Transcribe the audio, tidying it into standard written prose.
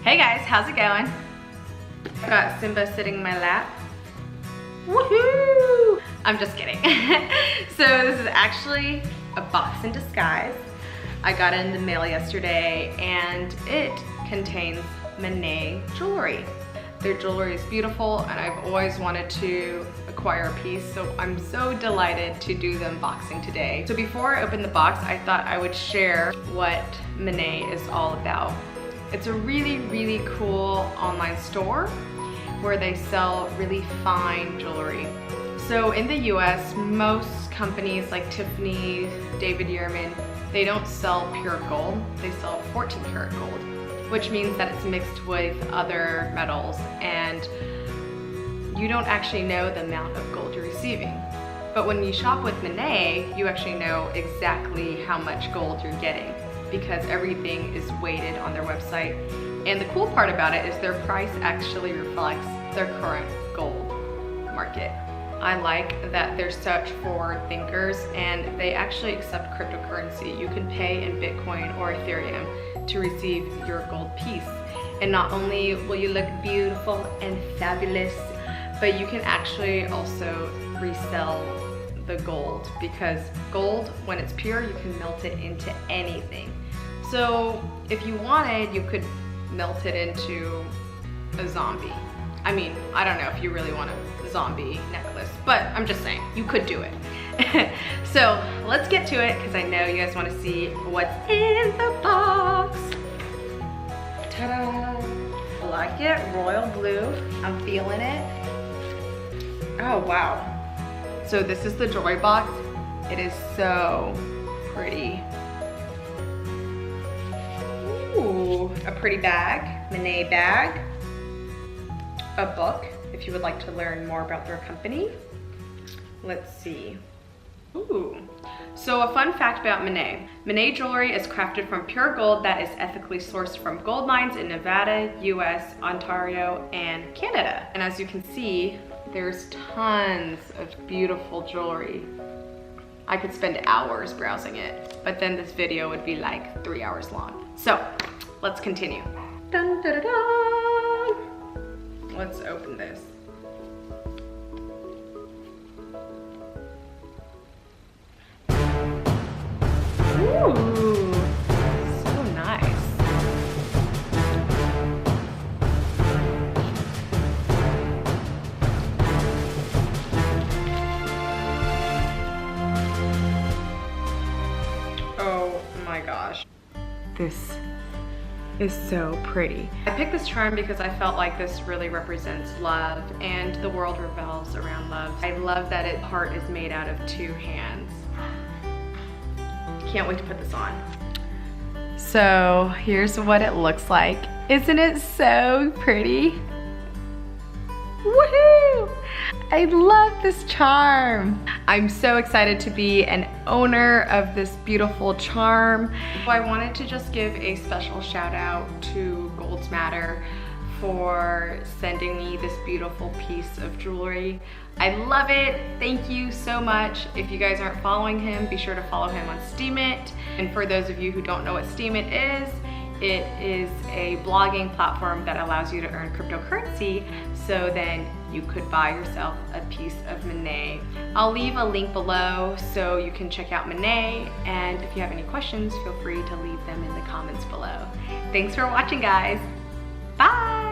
Hey guys, how's it going? I've got Simba sitting in my lap. Woohoo! I'm just kidding. So this is actually a box in disguise. I got it in the mail yesterday and it contains Mene jewelry. Their jewelry is beautiful and I've always wanted to acquire a piece, so I'm so delighted to do the unboxing today. So before I open the box, I thought I would share what Mene is all about. It's a really, really cool online store where they sell really fine jewelry. So in the US, most companies like Tiffany, Yurman, they don't sell pure gold, they sell 14 karat gold, which means that it's mixed with other metals and you don't actually know the amount of gold you're receiving. But when you shop with Menē, you actually know exactly how much gold you're getting because everything is weighted on their website. And the cool part about it is their price actually reflects their current gold market. I like that they're such forward thinkers and they actually accept cryptocurrency. You can pay in Bitcoin or Ethereum to receive your gold piece. And not only will you look beautiful and fabulous, but you can actually also resell the gold because gold, when it's pure, you can melt it into anything. So if you wanted, you could melt it into a zombie. I mean, I don't know if you really want a zombie necklace, but I'm just saying, you could do it. So let's get to it because I know you guys want to see what's in the box. Ta-da! I like it, royal blue. I'm feeling it. Oh, wow. So this is the jewelry box. It is so pretty. Ooh, a pretty bag, Menē bag. A book, if you would like to learn more about their company. Let's see. Ooh. So a fun fact about Menē. Menē jewelry is crafted from pure gold that is ethically sourced from gold mines in Nevada, US, Ontario, and Canada. And as you can see, there's tons of beautiful jewelry. I could spend hours browsing it, but then this video would be like 3 hours long. So let's continue. Dun, dun, dun, dun. Let's open this. Ooh, so nice. Oh my gosh. This is so pretty. I picked this charm because I felt like this really represents love and the world revolves around love. I love that its heart is made out of 2 hands. Can't wait to put this on. So here's what it looks like. Isn't it so pretty? Woohoo! I love this charm. I'm so excited to be an owner of this beautiful charm. I wanted to just give a special shout out to Golds Matter for sending me this beautiful piece of jewelry. I love it. Thank you so much. If you guys aren't following him, be sure to follow him on Steemit. And for those of you who don't know what Steemit is, it is a blogging platform that allows you to earn cryptocurrency, so then you could buy yourself a piece of Menē. I'll leave a link below so you can check out Menē, and if you have any questions, feel free to leave them in the comments below. Thanks for watching, guys. Bye!